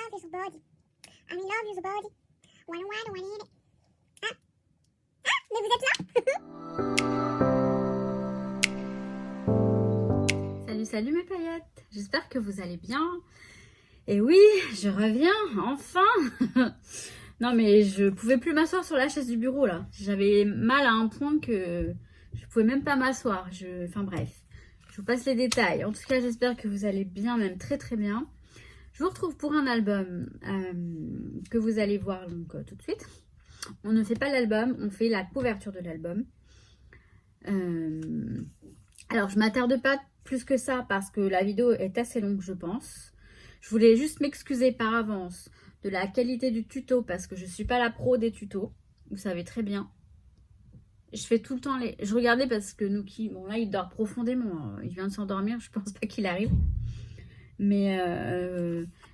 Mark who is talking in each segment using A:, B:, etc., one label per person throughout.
A: love you so body. I love you so body. Wanna in it. Ah, ah, mais vous êtes là?
B: Salut, salut mes paillettes. J'espère que vous allez bien. Et oui, je reviens, enfin. Non mais je pouvais plus m'asseoir sur la chaise du bureau là. J'avais mal à un point que je pouvais même pas m'asseoir. Enfin bref, je vous passe les détails. En tout cas, j'espère que vous allez bien, même très très bien. Je vous retrouve pour un album que vous allez voir donc tout de suite. On ne fait pas l'album, on fait la couverture de l'album. Alors, je m'attarde pas plus que ça parce que la vidéo est assez longue, je pense. Je voulais juste m'excuser par avance de la qualité du tuto parce que je ne suis pas la pro des tutos. Vous savez très bien. Je fais tout le temps les... Je regardais parce que Nuki, bon là, il dort profondément. Il vient de s'endormir, je pense pas qu'il arrive. Mais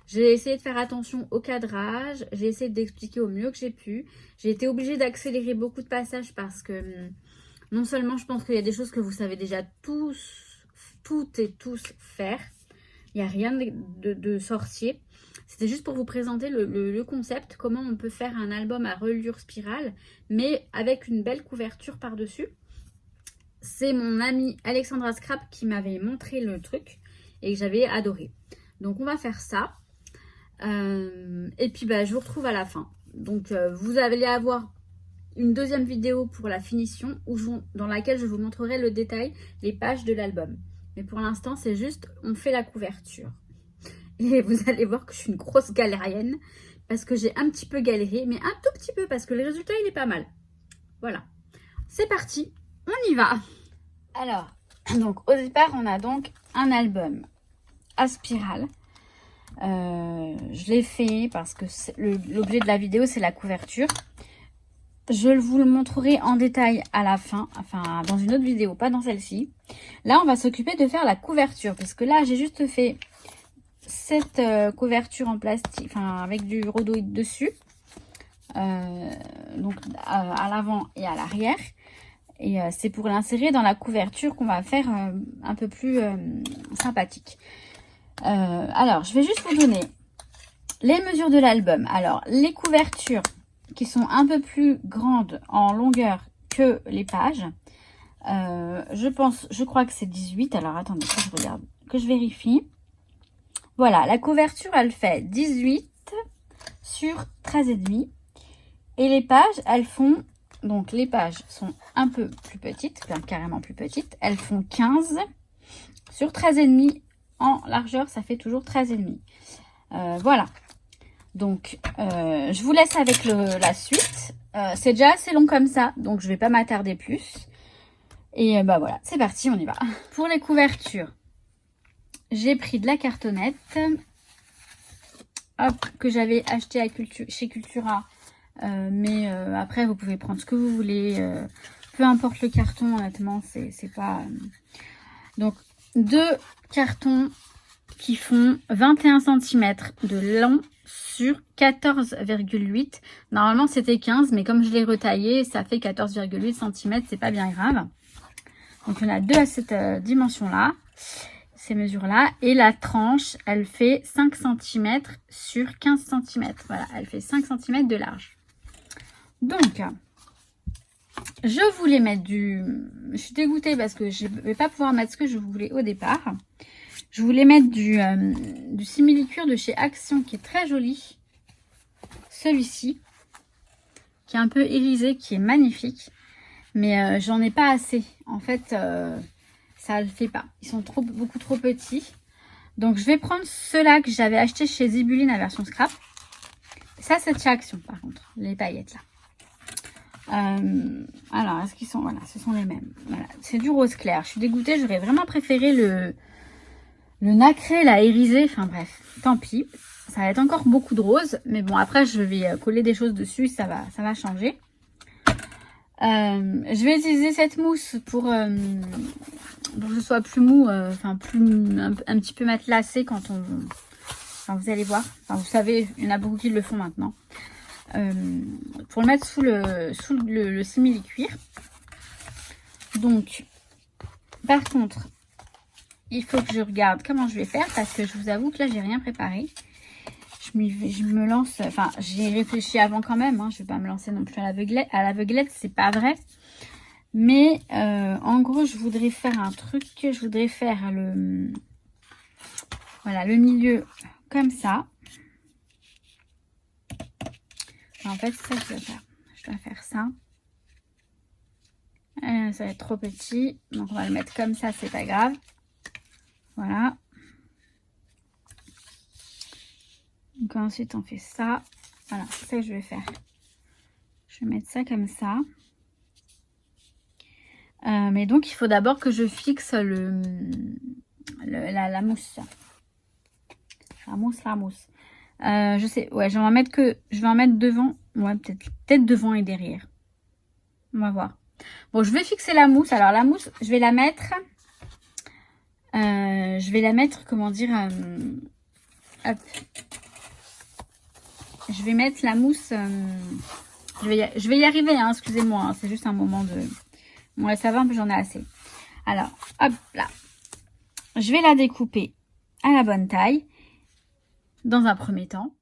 B: j'ai essayé de faire attention au cadrage. J'ai essayé d'expliquer au mieux que j'ai pu. J'ai été obligée d'accélérer beaucoup de passages parce que non seulement je pense qu'il y a des choses que vous savez déjà toutes et tous faire. Il n'y a rien de sorcier. C'était juste pour vous présenter le concept, comment on peut faire un album à reliure spirale, mais avec une belle couverture par-dessus. C'est mon amie Alexandra Scrap qui m'avait montré le truc et que j'avais adoré. Donc on va faire ça. Et puis je vous retrouve à la fin. Donc vous allez avoir une deuxième vidéo pour la finition dans laquelle je vous montrerai le détail, les pages de l'album. Mais pour l'instant, c'est juste, on fait la couverture. Et vous allez voir que je suis une grosse galérienne parce que j'ai un petit peu galéré, mais un tout petit peu parce que le résultat, il est pas mal. Voilà. C'est parti, on y va. Alors, donc au départ, on a donc un album à spirale. Je l'ai fait parce que l'objet de la vidéo, c'est la couverture. Je vous le montrerai en détail à la fin, enfin dans une autre vidéo, pas dans celle-ci. Là, on va s'occuper de faire la couverture, parce que là, j'ai juste fait cette couverture en plastique, enfin avec du rhodoïde dessus, donc à l'avant et à l'arrière. Et c'est pour l'insérer dans la couverture qu'on va faire un peu plus sympathique. Alors, je vais juste vous donner les mesures de l'album. Alors, les couvertures qui sont un peu plus grandes en longueur que les pages. Je crois que c'est 18. Alors, attendez, que je regarde, que je vérifie. Voilà, la couverture, elle fait 18 sur 13,5. Et les pages, elles font... Donc, les pages sont un peu plus petites, enfin, carrément plus petites. Elles font 15 sur 13,5 en largeur. Ça fait toujours 13,5. Voilà. Donc, je vous laisse avec la suite. C'est déjà assez long comme ça, donc je ne vais pas m'attarder plus. Et voilà, c'est parti, on y va. Pour les couvertures, j'ai pris de la cartonnette. Hop, que j'avais acheté chez Cultura. Mais après, vous pouvez prendre ce que vous voulez. Peu importe le carton, honnêtement, c'est pas... Donc, 2 cartons qui font 21 cm de long sur 14,8. Normalement, c'était 15, mais comme je l'ai retaillé, ça fait 14,8 cm. C'est pas bien grave. Donc, il y en a 2 à cette dimension-là, ces mesures-là. Et la tranche, elle fait 5 cm sur 15 cm. Voilà, elle fait 5 cm de large. Donc, je voulais mettre du... Je suis dégoûtée parce que je ne vais pas pouvoir mettre ce que je voulais au départ. Je voulais mettre du simili-cuir de chez Action qui est très joli. Celui-ci, qui est un peu irisé, qui est magnifique. Mais j'en ai pas assez. En fait, ça le fait pas. Ils sont beaucoup trop petits. Donc, je vais prendre ceux-là que j'avais acheté chez Zibuline à version scrap. Ça, c'est de chez Action, par contre. Les paillettes, là. Alors, est-ce qu'ils sont... Voilà, ce sont les mêmes. Voilà. C'est du rose clair. Je suis dégoûtée. J'aurais vraiment préféré le nacré, la irisé, enfin bref, tant pis. Ça va être encore beaucoup de rose, mais bon, après, je vais coller des choses dessus, ça va changer. Je vais utiliser cette mousse pour que ce soit plus mou, enfin, un petit peu matelassé quand on... Enfin, vous allez voir. Enfin, vous savez, il y en a beaucoup qui le font maintenant. Pour le mettre sous le simili-cuir. Donc, par contre... Il faut que je regarde comment je vais faire parce que je vous avoue que là, j'ai rien préparé. je me lance, enfin j'ai réfléchi avant quand même, hein, je vais pas me lancer non plus à l'aveuglette, c'est pas vrai. Mais en gros, je voudrais faire un truc, je voudrais faire voilà, le milieu comme ça. Enfin, en fait, c'est ça que je dois faire. Je dois faire ça. Ça va être trop petit, donc on va le mettre comme ça, c'est pas grave. Voilà. Donc ensuite, on fait ça. Voilà, c'est ça que je vais faire. Je vais mettre ça comme ça. Mais donc, il faut d'abord que je fixe la mousse. La mousse. Je sais, ouais, je vais en mettre devant. Ouais, peut-être devant et derrière. On va voir. Bon, je vais fixer la mousse. Alors, la mousse, je vais la mettre... comment dire... hop. Je vais mettre la mousse... je vais y arriver, hein, excusez-moi. Hein, c'est juste un moment de... Ouais, ça va, j'en ai assez. Alors, hop là. Je vais la découper à la bonne taille. Dans un premier temps.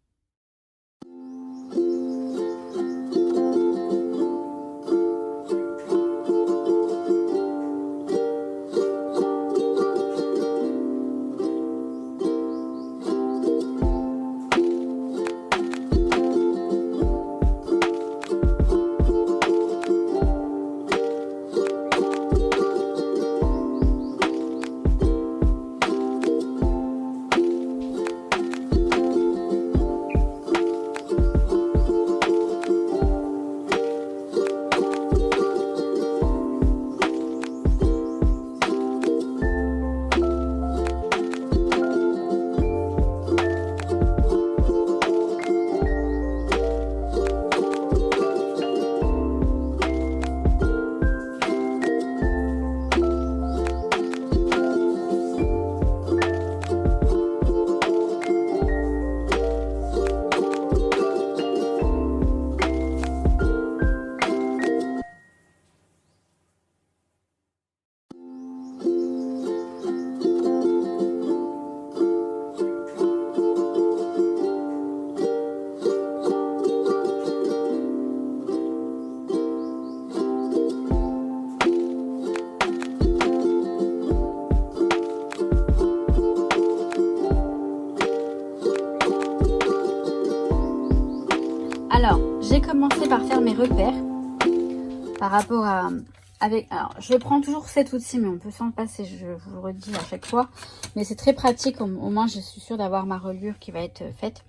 B: Alors, j'ai commencé par faire mes repères par rapport à... alors, je prends toujours cet outil, mais on peut s'en passer, je vous le redis à chaque fois. Mais c'est très pratique, au moins je suis sûre d'avoir ma reliure qui va être faite.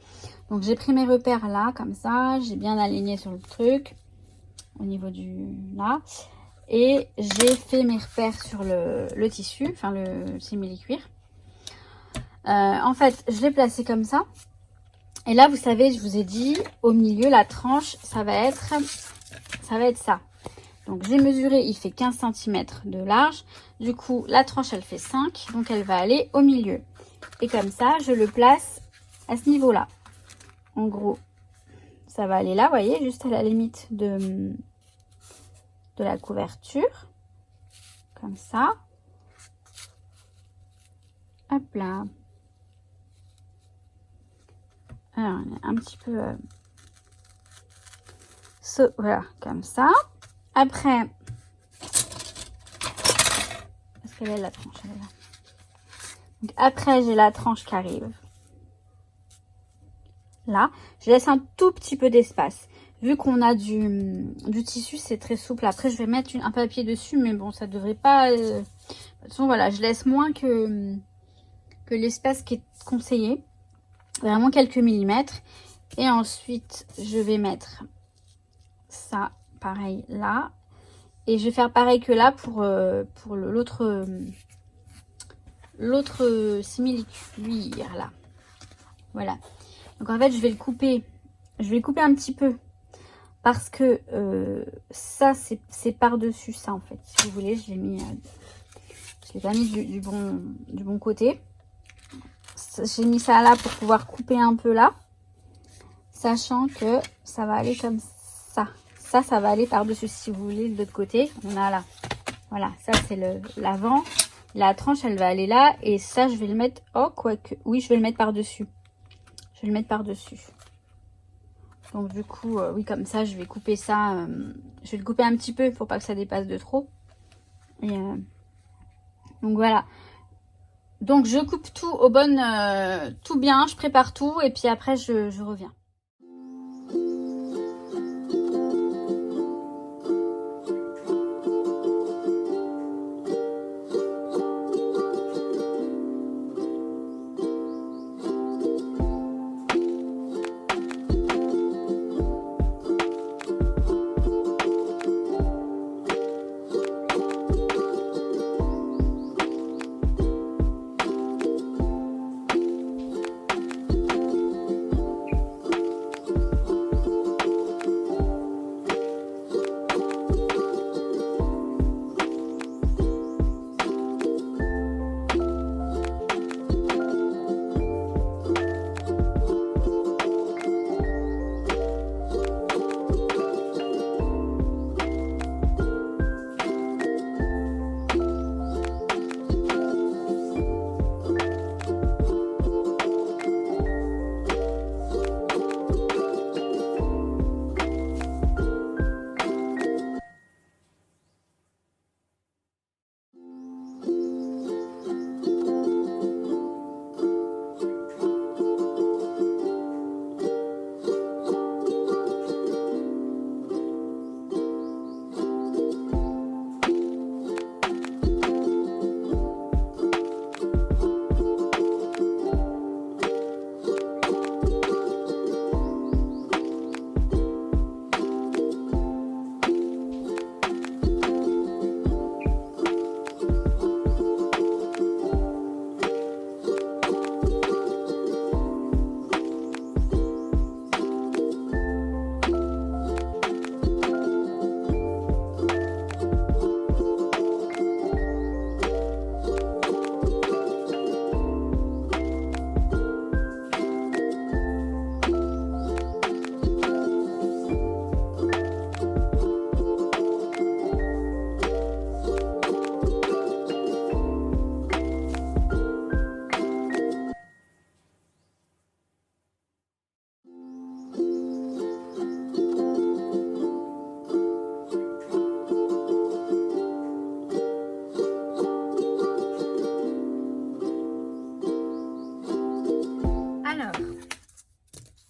B: Donc, j'ai pris mes repères là, comme ça. J'ai bien aligné sur le truc, au niveau du... là. Et j'ai fait mes repères sur le tissu, enfin le simili-cuir. En fait, je l'ai placé comme ça. Et là, vous savez, je vous ai dit, au milieu, la tranche, ça va être ça. Donc, j'ai mesuré, il fait 15 cm de large. Du coup, la tranche, elle fait 5. Donc, elle va aller au milieu. Et comme ça, je le place à ce niveau-là. En gros, ça va aller là, vous voyez, juste à la limite de la couverture. Comme ça. Hop là. Alors, on est un petit peu... voilà, comme ça. Après... Est-ce qu'elle est la tranche? Elle est là. Donc, après, j'ai la tranche qui arrive. Là. Je laisse un tout petit peu d'espace. Vu qu'on a du tissu, c'est très souple. Après, je vais mettre un papier dessus. Mais bon, ça devrait pas... De toute façon, voilà, je laisse moins que l'espace qui est conseillé. Vraiment quelques millimètres. Et ensuite, je vais mettre ça, pareil, là. Et je vais faire pareil que là pour l'autre simili-cuir, là. Voilà. Donc, en fait, je vais le couper. Je vais le couper un petit peu. Parce que ça, c'est par-dessus ça, en fait. Si vous voulez, je l'ai mis... je l'ai pas mis du bon côté. J'ai mis ça là pour pouvoir couper un peu là. Sachant que ça va aller comme ça. Ça va aller par-dessus. Si vous voulez, de l'autre côté, on a là. Voilà, ça c'est l'avant. La tranche, elle va aller là. Et ça, je vais le mettre... Oh, quoique... Oui, je vais le mettre par-dessus. Je vais le mettre par-dessus. Donc du coup, oui, comme ça, je vais couper ça. Je vais le couper un petit peu pour pas que ça dépasse de trop. Et, donc voilà. Donc je coupe tout au bon, tout bien, je prépare tout et puis après je reviens.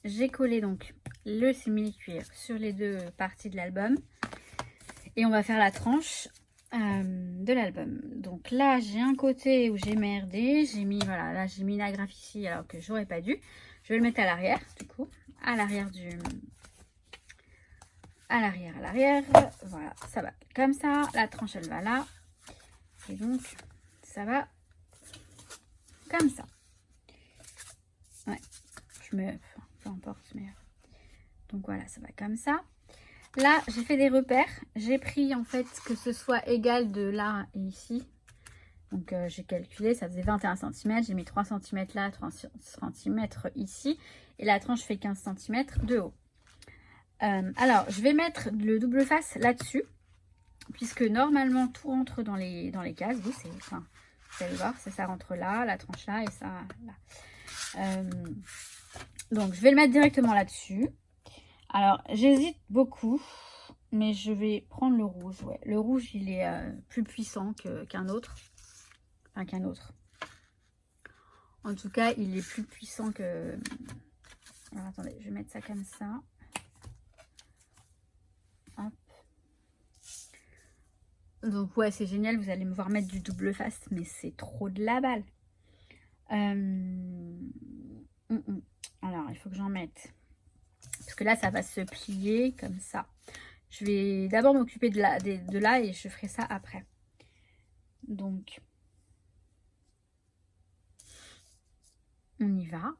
B: J'ai collé donc le simili-cuir sur les deux parties de l'album et on va faire la tranche de l'album. Donc là j'ai un côté où j'ai merdé, j'ai mis, voilà, là j'ai mis la grappe ici alors que j'aurais pas dû. Je vais le mettre à l'arrière du coup, à l'arrière du... à l'arrière, voilà, ça va comme ça, la tranche elle va là et donc ça va comme ça. Ouais, je me... peu importe, mais donc voilà, ça va comme ça. Là j'ai fait des repères, j'ai pris en fait que ce soit égal de là et ici, donc j'ai calculé, ça faisait 21 cm, j'ai mis 3 cm là, 3 cm ici et la tranche fait 15 cm de haut. Alors je vais mettre le double face là dessus puisque normalement tout rentre dans les cases. Oui, c'est, enfin, vous allez voir, ça rentre là, la tranche là et ça là. Donc je vais le mettre directement là-dessus. Alors j'hésite beaucoup, mais je vais prendre le rouge. Ouais. Le rouge il est plus puissant qu'un autre. Enfin qu'un autre. En tout cas il est plus puissant que... Alors attendez, je vais mettre ça comme ça. Hop. Donc ouais, c'est génial, vous allez me voir mettre du double face, mais c'est trop de la balle. Alors il faut que j'en mette. Parce que là, ça va se plier comme ça. Je vais d'abord m'occuper de là et je ferai ça après. Donc, on y va.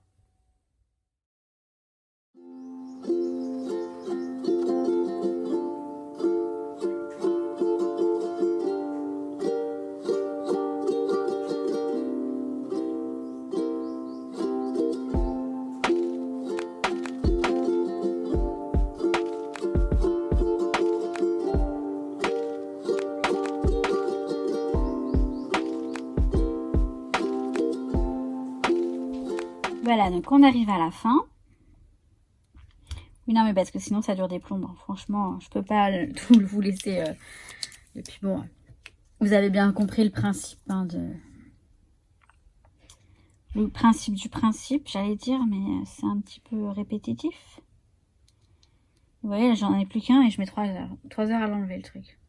B: Voilà, donc on arrive à la fin. Oui, non, mais parce que sinon ça dure des plombes. Franchement, je peux pas tout vous laisser. Et puis bon, vous avez bien compris le principe le principe du principe, j'allais dire, mais c'est un petit peu répétitif. Vous voyez, là, j'en ai plus qu'un et je mets 3 heures. 3 heures à l'enlever, le truc.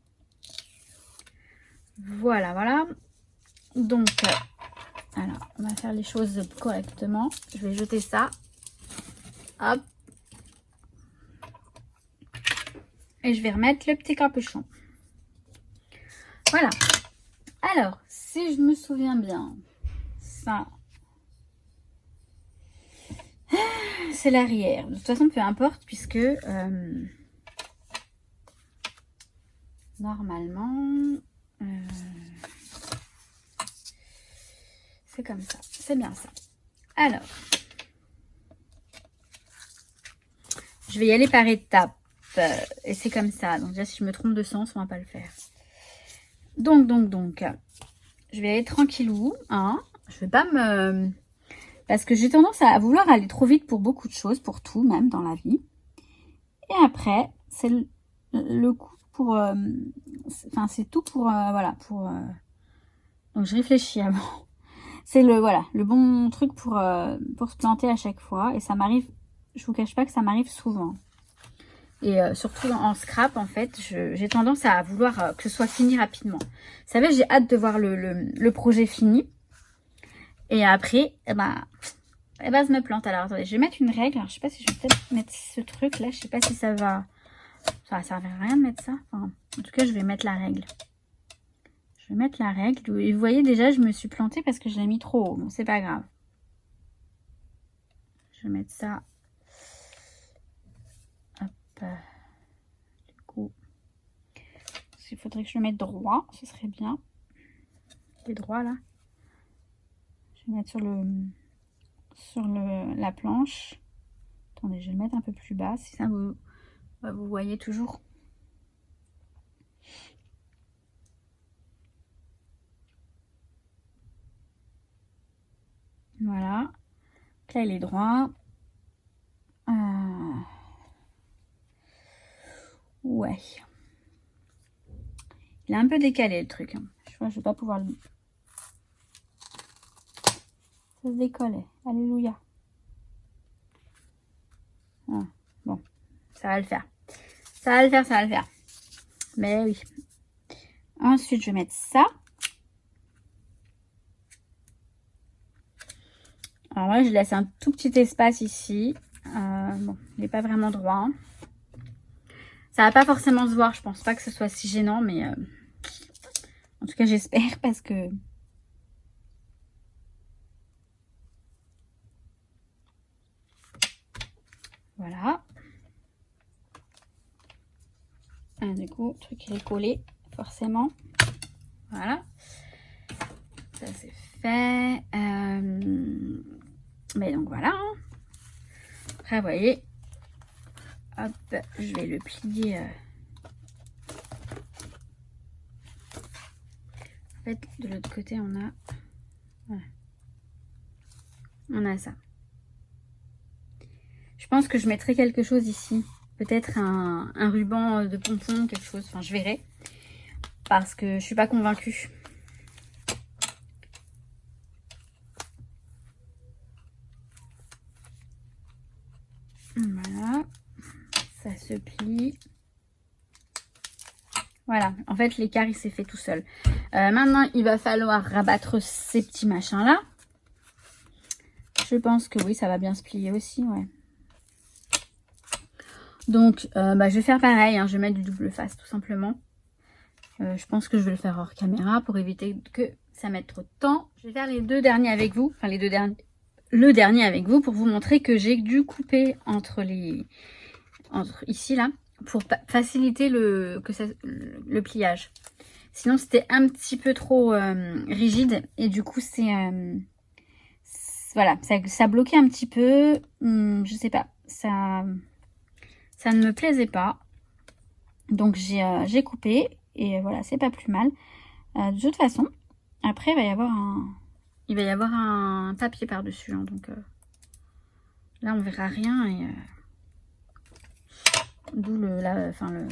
B: Voilà, voilà. Donc, alors, on va faire les choses correctement. Je vais jeter ça. Hop. Et je vais remettre le petit capuchon. Voilà. Alors, si je me souviens bien, ça, c'est l'arrière. De toute façon, peu importe, puisque normalement, c'est comme ça. C'est bien ça. Alors, je vais y aller par étapes. Et c'est comme ça. Donc déjà, si je me trompe de sens, on va pas le faire. Donc, je vais aller tranquillou. Hein. Je vais pas me... Parce que j'ai tendance à vouloir aller trop vite pour beaucoup de choses, pour tout même dans la vie. Et après, c'est le coup pour... Enfin, c'est tout pour... voilà, pour... Donc, je réfléchis avant. C'est le bon truc pour se planter à chaque fois. Et ça m'arrive... Je vous cache pas que ça m'arrive souvent. Et surtout en scrap, en fait, j'ai tendance à vouloir que ce soit fini rapidement. Vous savez, j'ai hâte de voir le projet fini. Et après, je me plante. Alors, attendez, je vais mettre une règle. Alors, je sais pas si je vais peut-être mettre ce truc-là. Je sais pas si ça va... Ça va servir à rien de mettre ça. Enfin, en tout cas, je vais mettre la règle. Je vais mettre la règle. Et vous voyez, déjà, je me suis plantée parce que je l'ai mis trop haut. Bon, c'est pas grave. Je vais mettre ça... Du coup, il faudrait que je le mette droit, ce serait bien. Il est droit là. Je vais mettre sur la planche. Attendez, je vais le mettre un peu plus bas, si ça vous voyez toujours. Voilà. Donc là, il est droit. Ouais. Il est un peu décalé le truc. Hein. Je vois, je vais pas pouvoir le... Ça se décolle. Alléluia. Ah, bon, ça va le faire. Ça va le faire, ça va le faire. Mais oui. Ensuite, je vais mettre ça. Alors là, je laisse un tout petit espace ici. Bon, il n'est pas vraiment droit. Hein. Ça va pas forcément se voir. Je pense pas que ce soit si gênant, mais en tout cas, j'espère parce que... Voilà. Ah, du coup, le truc il est collé, forcément. Voilà. Ça c'est fait. Mais donc voilà. Hein. Après, vous voyez. Hop, je vais le plier. En fait, de l'autre côté, on a... Voilà. On a ça. Je pense que je mettrai quelque chose ici. Peut-être un ruban de pompon, quelque chose. Enfin, je verrai. Parce que je suis pas convaincue. Voilà. Ça se plie. Voilà. En fait, l'écart, il s'est fait tout seul. Maintenant, il va falloir rabattre ces petits machins-là. Je pense que oui, ça va bien se plier aussi, ouais. Donc, je vais faire pareil, hein, je vais mettre du double face tout simplement. Je pense que je vais le faire hors caméra pour éviter que ça mette trop de temps. Je vais faire les deux derniers avec vous, enfin les deux derniers, le dernier avec vous pour vous montrer que j'ai dû couper entre ici là pour faciliter le pliage. Sinon c'était un petit peu trop rigide et du coup c'est voilà, ça bloquait un petit peu, je sais pas, ça ne me plaisait pas. Donc j'ai coupé et voilà, c'est pas plus mal. De toute façon, après il va y avoir un papier par-dessus. Hein, donc là on verra rien et d'où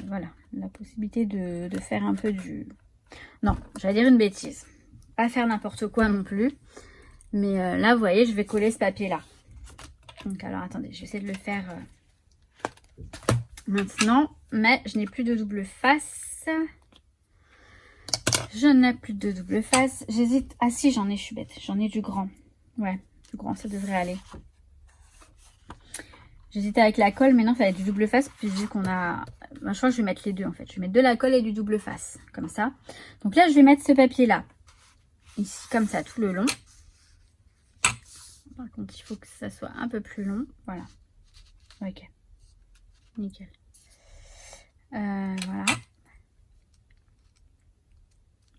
B: voilà, la possibilité de faire un peu du... Non, j'allais dire une bêtise. Pas faire n'importe quoi non plus. Mais là, vous voyez, je vais coller ce papier-là. Donc, alors, attendez, je vais essayer de le faire maintenant. Mais je n'ai plus de double face. Je n'ai plus de double face. J'hésite... Ah si, j'en ai, je suis bête. J'en ai du grand. Ouais, du grand, ça devrait aller. J'hésitais avec la colle, mais non, ça va être du double face. Puis vu qu'on a... Ben, je crois que je vais mettre les deux, en fait. Je vais mettre de la colle et du double face. Comme ça. Donc là, je vais mettre ce papier-là. Ici, comme ça, tout le long. Par contre, il faut que ça soit un peu plus long. Voilà. Ok. Nickel. Voilà.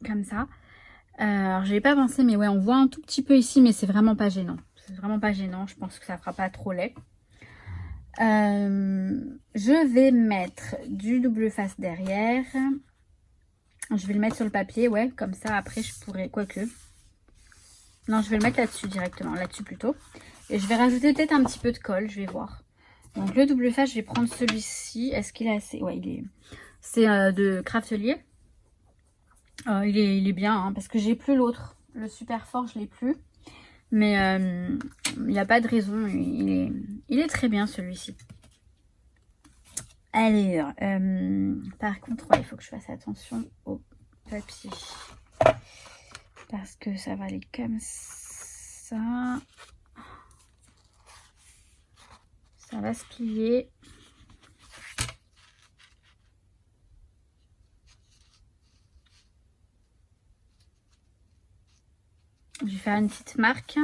B: Comme ça. Alors, je n'avais pas pensé, mais ouais, on voit un tout petit peu ici, mais c'est vraiment pas gênant. C'est vraiment pas gênant. Je pense que ça fera pas trop laid. Je vais mettre du double face derrière. Je vais le mettre sur le papier, ouais. Comme ça, après, je pourrais... Quoique... Non, je vais le mettre là-dessus directement, là-dessus plutôt. Et je vais rajouter peut-être un petit peu de colle, je vais voir. Donc le double face, je vais prendre celui-ci. Est-ce qu'il est assez... Ouais, il est... C'est de Craftelier. Il est bien, hein, parce que j'ai plus l'autre. Le super fort, je l'ai plus. Mais il n'y a pas de raison. Il est très bien celui-ci. Allez, par contre, ouais, il faut que je fasse attention au papier. Parce que ça va aller comme ça. Ça va se plier. Je vais faire une petite marque.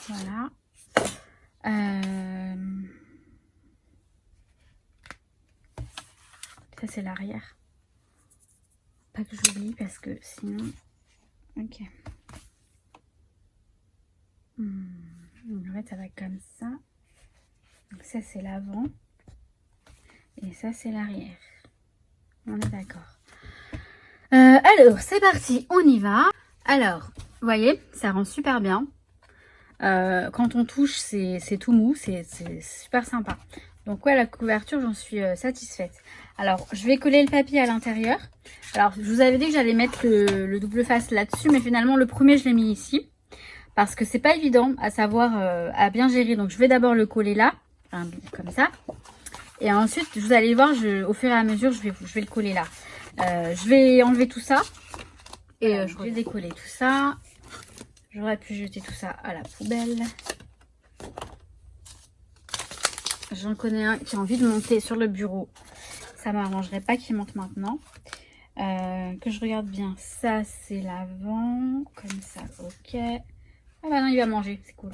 B: Voilà. Ça, c'est l'arrière. Pas que j'oublie parce que sinon... Ok. En fait, ça va comme ça. Donc ça, c'est l'avant. Et ça, c'est l'arrière. On est d'accord. Alors, c'est parti. On y va. Alors, vous voyez, ça rend super bien. Quand on touche, c'est tout mou. C'est super sympa. Donc, ouais, la couverture, j'en suis satisfaite. Alors, je vais coller le papier à l'intérieur. Alors, je vous avais dit que j'allais mettre le double face là-dessus. Mais finalement, le premier, je l'ai mis ici. Parce que c'est pas évident à savoir, à bien gérer. Donc, je vais d'abord le coller là. Enfin, comme ça. Et ensuite, vous allez voir, au fur et à mesure, je vais le coller là. Je vais enlever tout ça. Et je vais décoller tout ça. J'aurais pu jeter tout ça à la poubelle. J'en connais un qui a envie de monter sur le bureau. Ça m'arrangerait pas qu'il monte maintenant. Que je regarde bien. Ça, c'est l'avant. Comme ça, ok. Ah bah non, il va manger. C'est cool.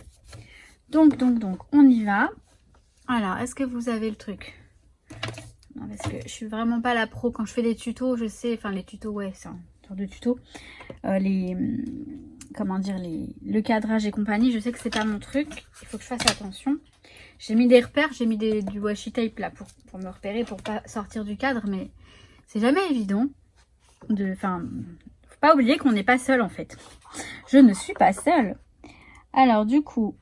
B: Donc, on y va. Alors, est-ce que vous avez le truc? Non, parce que je suis vraiment pas la pro. Quand je fais des tutos, je sais... Enfin, les tutos, ouais, c'est un genre de tuto. Comment dire, le cadrage et compagnie, je sais que c'est pas mon truc. Il faut que je fasse attention. J'ai mis des repères, j'ai mis du washi tape là pour me repérer, pour pas sortir du cadre, mais c'est jamais évident. Enfin, faut pas oublier qu'on n'est pas seul en fait. Je ne suis pas seule. Alors du coup,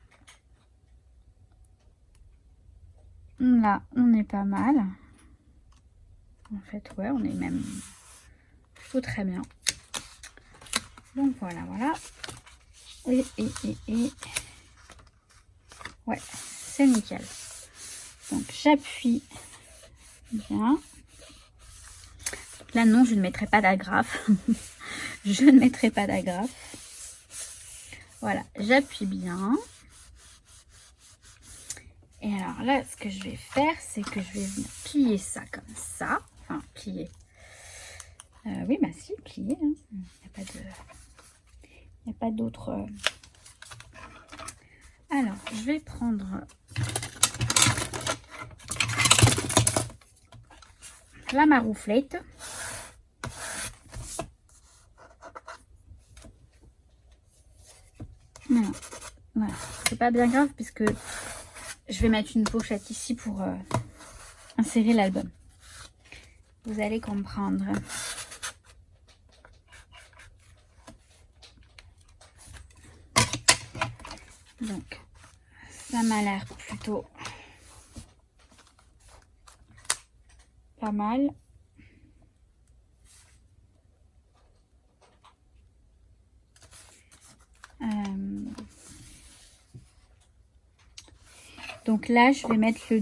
B: là, on est pas mal. En fait, ouais, on est même plutôt très bien. Donc voilà. Et. Ouais, c'est nickel. Donc j'appuie bien. Là non, je ne mettrai pas d'agrafe. Je ne mettrai pas d'agrafe. Voilà, j'appuie bien. Et alors là, ce que je vais faire, c'est que je vais venir plier ça comme ça. Enfin, plier. Oui, bah si, plier. Hein. Il n'y a pas d'autre... Alors, je vais prendre la marouflette. Voilà, c'est pas bien grave puisque je vais mettre une pochette ici pour insérer l'album. Vous allez comprendre. Donc, ça m'a l'air plutôt pas mal. Donc là, je vais mettre le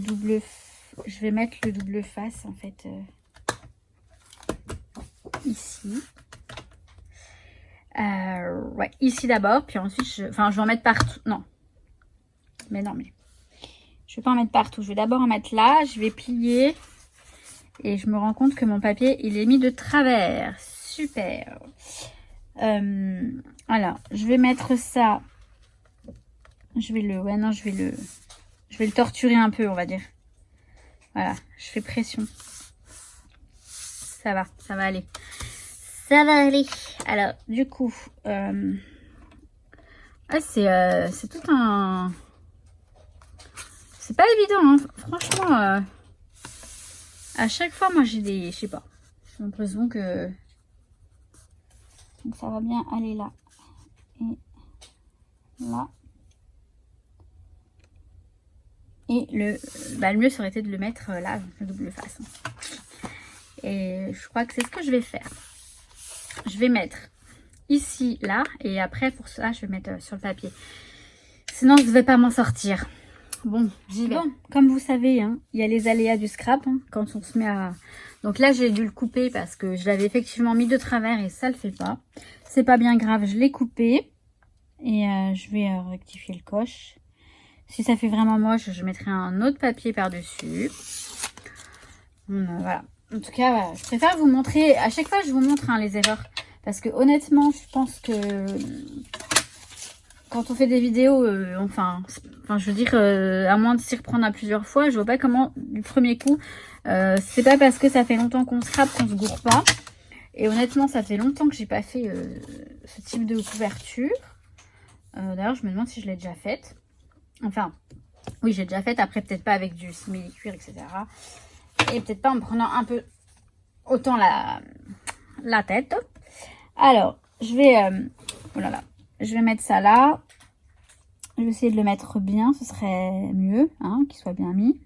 B: double face en fait ici. Ouais, ici d'abord, puis ensuite, je vais en mettre partout. Non, mais je vais pas en mettre partout. Je vais d'abord en mettre là. Je vais plier et je me rends compte que mon papier il est mis de travers. Super. Alors, je vais mettre ça. Je vais le torturer un peu, on va dire. Voilà, je fais pression. Ça va aller. Ça va aller. Alors, du coup, c'est tout un... C'est pas évident, hein. Franchement, à chaque fois, moi, j'ai des... Je sais pas. J'ai l'impression que... Donc, ça va bien aller là. Et là. Et le mieux, ça aurait été de le mettre là, le double face. Et je crois que c'est ce que je vais faire. Je vais mettre ici, là. Et après, pour ça, je vais mettre sur le papier. Sinon, je ne vais pas m'en sortir. Bon, j'y vais. Bon, comme vous savez, hein, il y a les aléas du scrap. Hein, quand on se met à... Donc là, j'ai dû le couper parce que je l'avais effectivement mis de travers et ça ne le fait pas. C'est pas bien grave, je l'ai coupé. Et je vais rectifier le coche. Si ça fait vraiment moche, je mettrai un autre papier par-dessus. Voilà. En tout cas, voilà. Je préfère vous montrer... À chaque fois, je vous montre hein, les erreurs. Parce que honnêtement, je pense que... Quand on fait des vidéos, enfin, je veux dire, à moins de s'y reprendre à plusieurs fois, je vois pas comment, du premier coup, c'est pas parce que ça fait longtemps qu'on scrape qu'on se gourre pas. Et honnêtement, ça fait longtemps que j'ai pas fait ce type de couverture. D'ailleurs, je me demande si je l'ai déjà faite. Enfin, oui, j'ai déjà faite. Après, peut-être pas avec du simili-cuir, etc. Et peut-être pas en me prenant un peu autant la tête. Alors, je vais... oh là là. Je vais mettre ça là. Je vais essayer de le mettre bien. Ce serait mieux, hein, qu'il soit bien mis.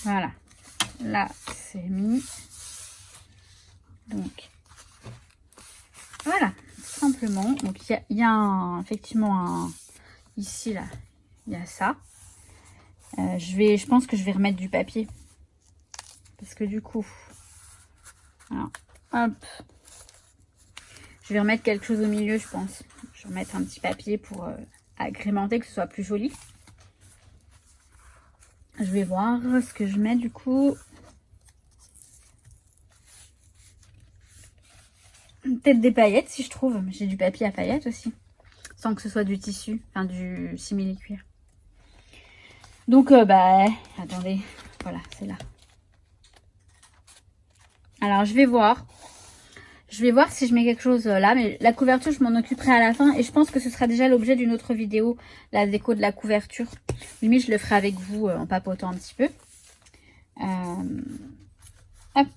B: Voilà. Là, c'est mis. Donc, voilà. Tout simplement. Donc, il y a effectivement ici, là, il y a ça. Je pense que je vais remettre du papier. Parce que du coup... Alors, hop. Je vais remettre quelque chose au milieu, je pense. Je vais remettre un petit papier pour agrémenter, que ce soit plus joli. Je vais voir ce que je mets du coup. Peut-être des paillettes si je trouve. J'ai du papier à paillettes aussi. Sans que ce soit du tissu, enfin du simili-cuir. Donc, attendez. Voilà, c'est là. Alors, je vais voir. Je vais voir si je mets quelque chose là, mais la couverture, je m'en occuperai à la fin. Et je pense que ce sera déjà l'objet d'une autre vidéo, la déco de la couverture. Limite, je le ferai avec vous en papotant un petit peu. Hop.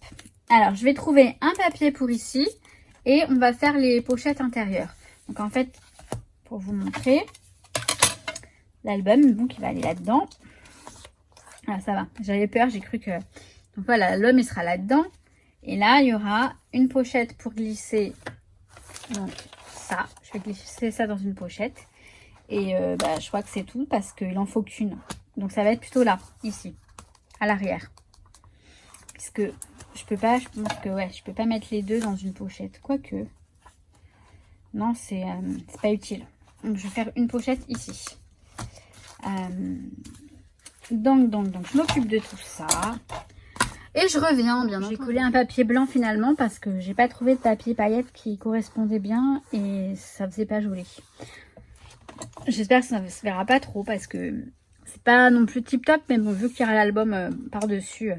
B: Alors, je vais trouver un papier pour ici. Et on va faire les pochettes intérieures. Donc, en fait, pour vous montrer, l'album, donc, il va aller là-dedans. Ah, ça va. J'avais peur, j'ai cru que... Donc, voilà, l'homme, il sera là-dedans. Et là, il y aura une pochette pour glisser. Donc, ça. Je vais glisser ça dans une pochette. Et je crois que c'est tout parce qu'il en faut qu'une. Donc, ça va être plutôt là, ici, à l'arrière. Puisque je peux pas, je pense que, ouais, je peux pas mettre les deux dans une pochette. Quoique, non, c'est pas utile. Donc, je vais faire une pochette ici. Donc, je m'occupe de tout ça. Et je reviens, bien entendu. J'ai collé un papier blanc finalement parce que j'ai pas trouvé de papier paillettes qui correspondait bien et ça faisait pas joli. J'espère que ça ne se verra pas trop parce que c'est pas non plus tip top, mais bon, vu qu'il y aura l'album par-dessus,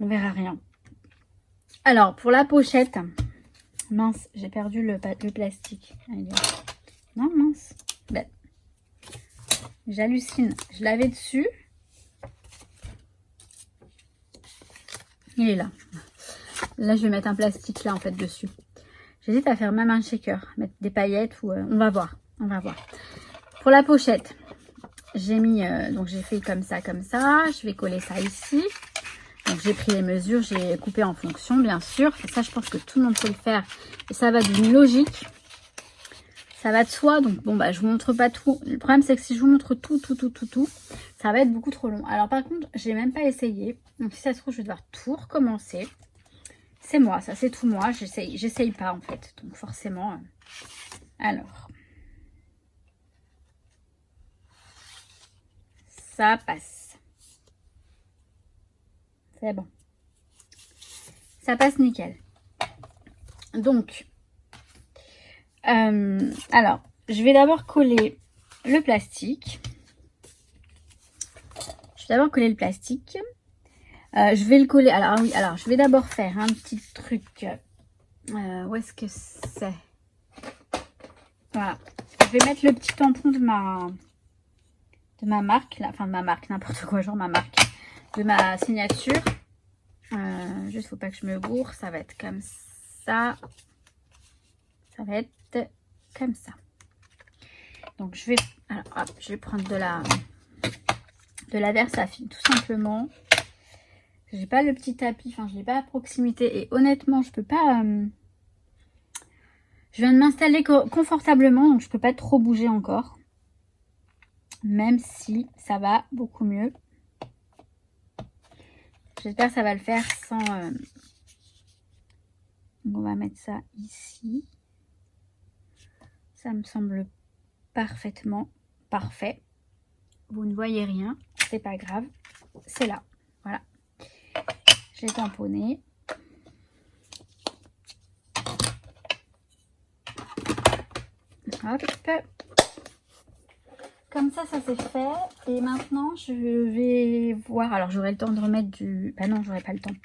B: on verra rien. Alors, pour la pochette, mince, j'ai perdu le plastique. Allez, non, mince. J'hallucine. Je l'avais dessus. Il est là. Là, je vais mettre un plastique là en fait dessus. J'hésite à faire même un shaker, mettre des paillettes ou on va voir. On va voir. Pour la pochette, j'ai mis donc j'ai fait comme ça, comme ça. Je vais coller ça ici. Donc j'ai pris les mesures, j'ai coupé en fonction, bien sûr. Ça, je pense que tout le monde peut le faire et ça va d'une logique. Ça va de soi, donc bon bah je vous montre pas tout. Le problème c'est que si je vous montre tout, ça va être beaucoup trop long. Alors par contre, j'ai même pas essayé. Donc si ça se trouve, je vais devoir tout recommencer. C'est moi, ça c'est tout moi. J'essaye pas en fait. Donc forcément. Alors. Ça passe. C'est bon. Ça passe nickel. Donc. Alors, je vais d'abord coller le plastique. Je vais d'abord coller le plastique. Je vais le coller. Alors, oui, alors je vais d'abord faire un petit truc. Où est-ce que c'est? Voilà. Je vais mettre le petit tampon de ma marque. Là. Enfin, de ma marque, n'importe quoi, genre ma marque. De ma signature. Juste, faut pas que je me gourre. Ça va être comme ça. Ça va être comme ça. Donc je vais, alors, hop, je vais prendre de la Versafine tout simplement. J'ai pas le petit tapis, enfin je l'ai pas à proximité et honnêtement je peux pas. Je viens de m'installer confortablement donc je peux pas trop bouger encore. Même si ça va beaucoup mieux. J'espère que ça va le faire sans. On va mettre ça ici. Ça me semble parfaitement parfait. Vous ne voyez rien, c'est pas grave. C'est là, voilà. J'ai tamponné. Hop. Comme ça c'est fait. Et maintenant, je vais voir. Alors, j'aurai le temps de remettre du... Bah non, j'aurai pas le temps.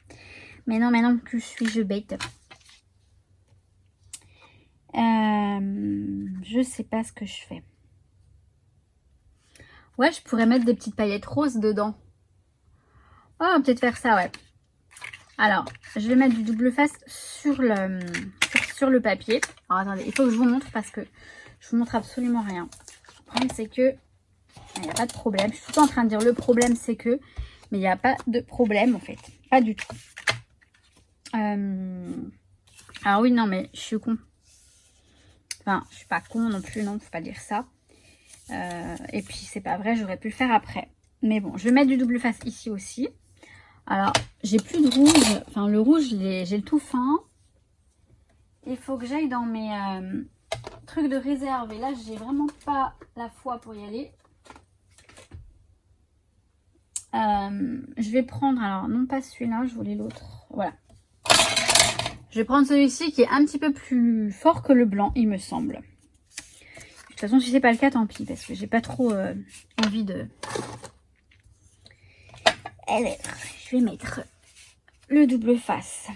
B: Mais non, que suis-je bête. Je sais pas ce que je fais. Ouais, je pourrais mettre des petites paillettes roses dedans. Oh, peut-être faire ça, ouais. Alors, je vais mettre du double face sur le papier. Alors, attendez, il faut que je vous montre parce que je vous montre absolument rien. Le problème, c'est que il n'y a pas de problème. Je suis tout le temps en train de dire le problème, c'est que... Mais il n'y a pas de problème, en fait. Pas du tout. Alors oui, non, mais je suis con. Enfin, je suis pas con non plus, non, faut pas dire ça. Et puis, c'est pas vrai, j'aurais pu le faire après. Mais bon, je vais mettre du double face ici aussi. Alors, j'ai plus de rouge. Enfin, le rouge, j'ai le tout fin. Il faut que j'aille dans mes trucs de réserve. Et là, j'ai vraiment pas la foi pour y aller. Je vais prendre, alors, non pas celui-là, je voulais l'autre. Voilà. Je vais prendre celui-ci qui est un petit peu plus fort que le blanc, il me semble. De toute façon, si c'est pas le cas, tant pis, parce que j'ai pas trop envie de... Alors, je vais mettre le double face.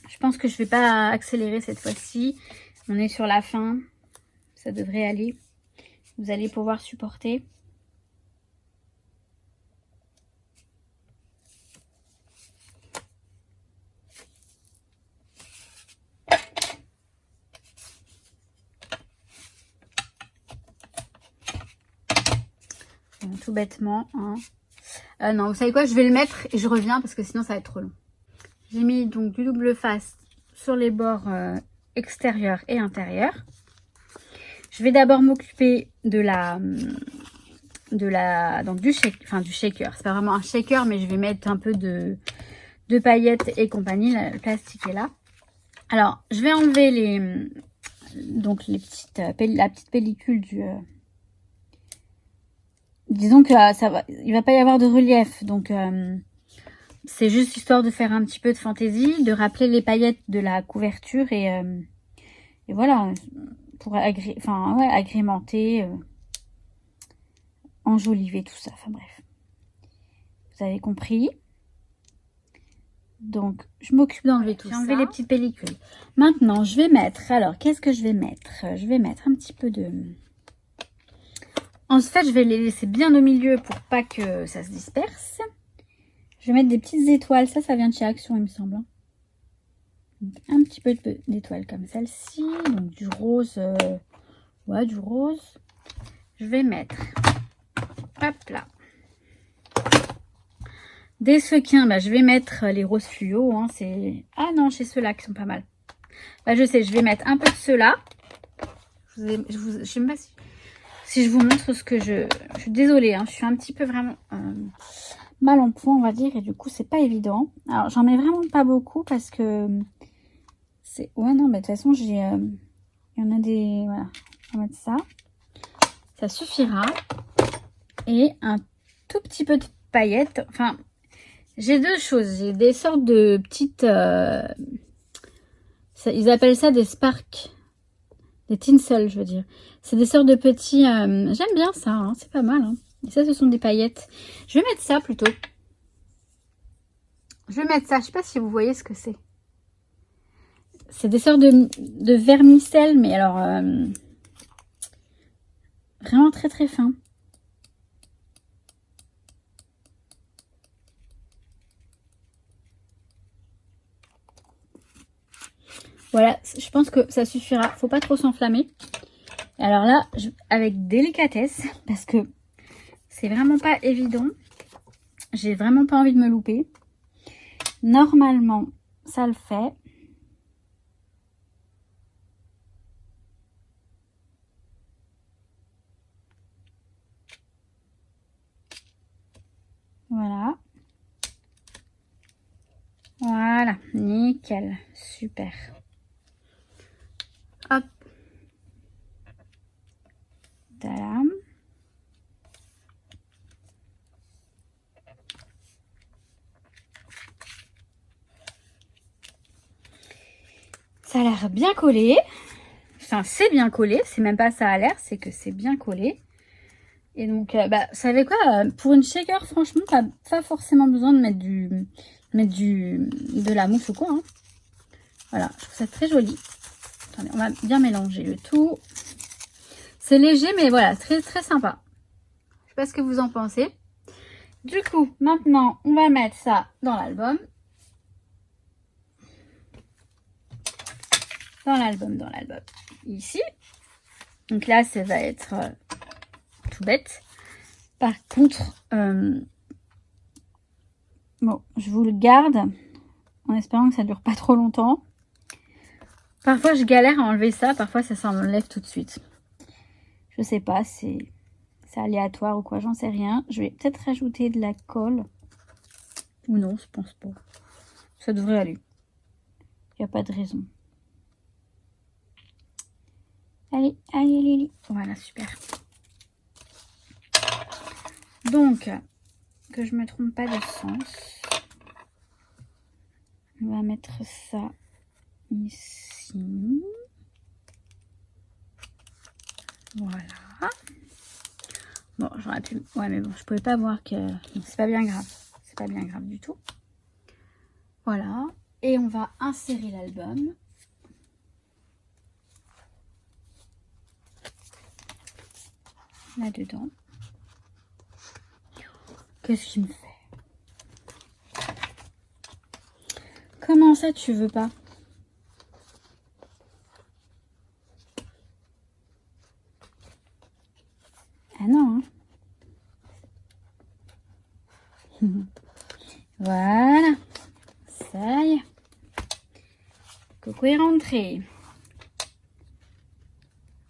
B: Je pense que je vais pas accélérer cette fois-ci. On est sur la fin. Ça devrait aller. Vous allez pouvoir supporter. Bon, tout bêtement. Hein. Non, vous savez quoi? Je vais le mettre et je reviens parce que sinon ça va être trop long. J'ai mis donc du double face sur les bords extérieurs et intérieurs. Je vais d'abord m'occuper donc du shaker. C'est pas vraiment un shaker, mais je vais mettre un peu de paillettes et compagnie. Le plastique est là. Alors, je vais enlever la petite pellicule du... Disons que il va pas y avoir de relief, donc c'est juste histoire de faire un petit peu de fantaisie, de rappeler les paillettes de la couverture et voilà, pour agrémenter, enjoliver tout ça, enfin bref. Vous avez compris. Donc, je m'occupe d'enlever tout ça. J'ai enlevé les petites pellicules. Maintenant, je vais mettre, alors, qu'est-ce que je vais mettre? Je vais mettre un petit peu de... En fait, je vais les laisser bien au milieu pour pas que ça se disperse. Je vais mettre des petites étoiles. Ça vient de chez Action, il me semble. Donc, un petit peu d'étoiles comme celle-ci. Donc du rose. Ouais, du rose. Je vais mettre. Hop là. Des sequins, bah, je vais mettre les roses fluo. Hein, ah non, chez ceux-là qui sont pas mal. Bah, je sais, je vais mettre un peu de ceux-là. Je sais même pas si je vous montre ce que je suis désolée, hein, je suis un petit peu vraiment mal en point, on va dire, et du coup, c'est pas évident. Alors, j'en mets vraiment pas beaucoup parce que c'est... Ouais, non, mais de toute façon, il y en a des... Voilà, on va mettre ça. Ça suffira. Et un tout petit peu de paillettes. Enfin, j'ai deux choses. J'ai des sortes de petites... ils appellent ça des sparks. Des tinsel, je veux dire. C'est des sortes de petits... J'aime bien ça, hein, c'est pas mal. Hein. Et ça, ce sont des paillettes. Je vais mettre ça plutôt. Je vais mettre ça. Je sais pas si vous voyez ce que c'est. C'est des sortes de vermicelle, mais alors... vraiment très très fin. Voilà, je pense que ça suffira. Faut pas trop s'enflammer. Alors là, avec délicatesse, parce que c'est vraiment pas évident. J'ai vraiment pas envie de me louper. Normalement, ça le fait. Voilà. Voilà, nickel, super. Hop. Tadam. Ça a l'air bien collé. Enfin, c'est bien collé. C'est même pas ça a l'air, c'est que c'est bien collé. Et donc, bah, vous savez quoi, pour une shaker, franchement, pas forcément besoin de mettre de la mousse ou quoi. Hein. Voilà, je trouve ça très joli. Attendez, on va bien mélanger le tout. C'est léger, mais voilà, très très sympa. Je sais pas ce que vous en pensez. Du coup, maintenant, on va mettre ça dans l'album. Dans l'album. Ici. Donc là, ça va être tout bête. Par contre, bon, je vous le garde en espérant que ça dure pas trop longtemps. Parfois, je galère à enlever ça. Parfois, ça s'enlève tout de suite. Je sais pas, c'est aléatoire ou quoi, j'en sais rien. Je vais peut-être rajouter de la colle. Ou non, je pense pas. Ça devrait aller. Il n'y a pas de raison. Allez, allez, allez. Voilà, super. Donc, que je me trompe pas de sens. On va mettre ça ici. Voilà. Bon, j'aurais pu... Ouais, mais bon, je pouvais pas voir que... C'est pas bien grave. C'est pas bien grave du tout. Voilà. Et on va insérer l'album. Là-dedans. Qu'est-ce qu'il me fait? Comment ça, tu veux pas? Ah non, hein. Voilà. Ça y est. Coco est rentré.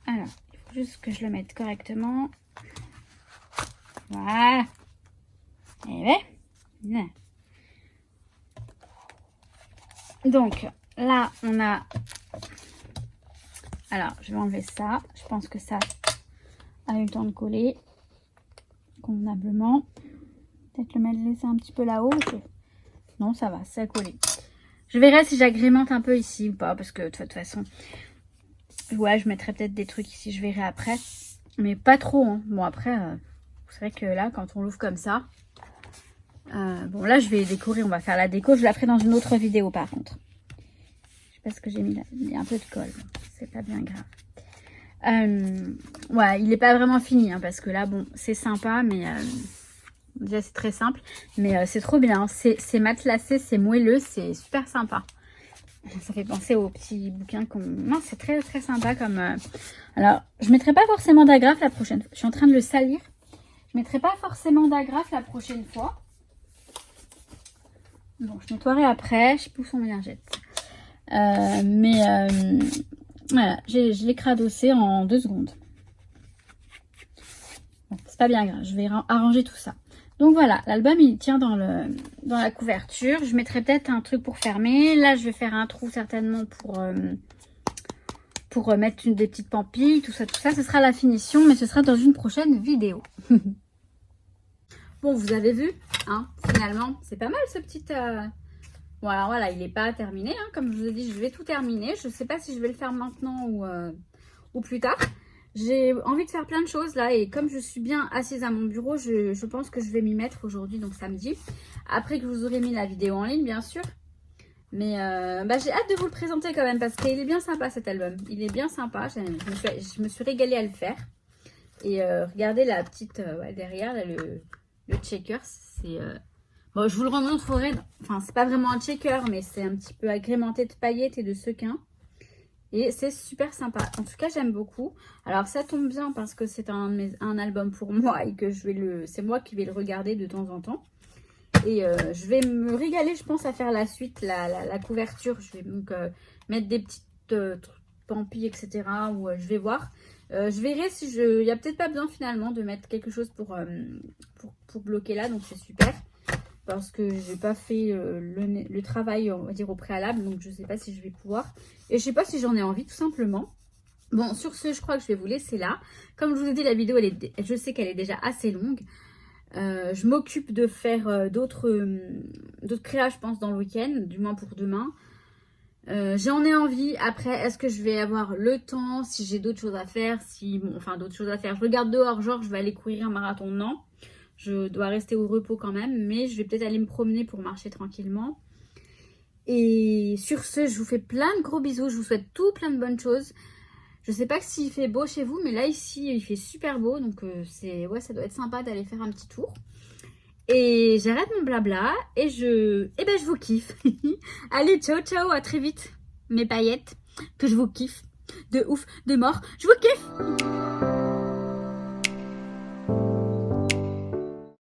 B: Alors, il faut juste que je le mette correctement. Voilà. Et bien. Donc, là, on a... Alors, je vais enlever ça. Je pense que ça a eu le temps de coller convenablement. Peut-être le laisser un petit peu là-haut. Non, ça va, ça a collé. Je verrai si j'agrémente un peu ici ou pas. Parce que de toute façon, ouais, je mettrai peut-être des trucs ici. Je verrai après. Mais pas trop. Hein. Bon, après, c'est vrai que là, quand on l'ouvre comme ça... bon, là, je vais décorer. On va faire la déco. Je la ferai dans une autre vidéo, par contre. Je sais pas ce que j'ai mis là. Il y a un peu de colle. C'est pas bien grave. Ouais, il n'est pas vraiment fini, hein, parce que là, bon, c'est sympa, mais déjà, c'est très simple. Mais c'est trop bien. C'est matelassé, c'est moelleux, c'est super sympa. Ça fait penser aux petits bouquins qu'on... Non, c'est très, très sympa comme... Alors, je ne mettrai pas forcément d'agrafe la prochaine fois. Je suis en train de le salir. Je ne mettrai pas forcément d'agrafe la prochaine fois. Bon, je nettoierai après. Je pousse en ménagette. Voilà, je l'ai cradossé en 2 secondes. Bon, c'est pas bien grave, je vais arranger tout ça. Donc voilà, l'album il tient dans la couverture. Je mettrai peut-être un truc pour fermer. Là, je vais faire un trou certainement pour mettre des petites pampilles, tout ça. Ce sera la finition, mais ce sera dans une prochaine vidéo. Bon, vous avez vu, hein, finalement, c'est pas mal ce petit... Bon, alors voilà, il n'est pas terminé, hein, comme je vous ai dit, je vais tout terminer. Je ne sais pas si je vais le faire maintenant ou plus tard. J'ai envie de faire plein de choses là, et comme je suis bien assise à mon bureau, je pense que je vais m'y mettre aujourd'hui, donc samedi. Après que vous aurez mis la vidéo en ligne, bien sûr. Mais j'ai hâte de vous le présenter quand même, parce qu'il est bien sympa cet album. Il est bien sympa, je me suis régalée à le faire. Et regardez la petite, derrière, là, le checker, c'est... Bon, je vous le remontrerai. Enfin, c'est pas vraiment un checker, mais c'est un petit peu agrémenté de paillettes et de sequins. Et c'est super sympa. En tout cas, j'aime beaucoup. Alors, ça tombe bien parce que c'est un album pour moi et que c'est moi qui vais le regarder de temps en temps. Et je vais me régaler, je pense, à faire la suite, la couverture. Je vais donc mettre des petites pampilles, etc. Ou je vais voir. Je verrai si il n'y a peut-être pas besoin finalement de mettre quelque chose pour bloquer là. Donc, c'est super. Parce que j'ai pas fait le travail, on va dire, au préalable. Donc, je sais pas si je vais pouvoir. Et je sais pas si j'en ai envie, tout simplement. Bon, sur ce, je crois que je vais vous laisser là. Comme je vous ai dit, la vidéo, je sais qu'elle est déjà assez longue. Je m'occupe de faire d'autres créas, je pense, dans le week-end. Du moins pour demain. J'en ai envie. Après, est-ce que je vais avoir le temps? Si j'ai d'autres choses à faire. D'autres choses à faire. Je regarde dehors, genre, je vais aller courir un marathon. Non. Je dois rester au repos quand même, mais je vais peut-être aller me promener pour marcher tranquillement. Et sur ce, je vous fais plein de gros bisous. Je vous souhaite plein de bonnes choses. Je sais pas s'il fait beau chez vous, mais là, ici, il fait super beau. Donc, ça doit être sympa d'aller faire un petit tour. Et j'arrête mon blabla et je vous kiffe. Allez, ciao, ciao, à très vite, mes paillettes, que je vous kiffe. De ouf, de mort, je vous kiffe.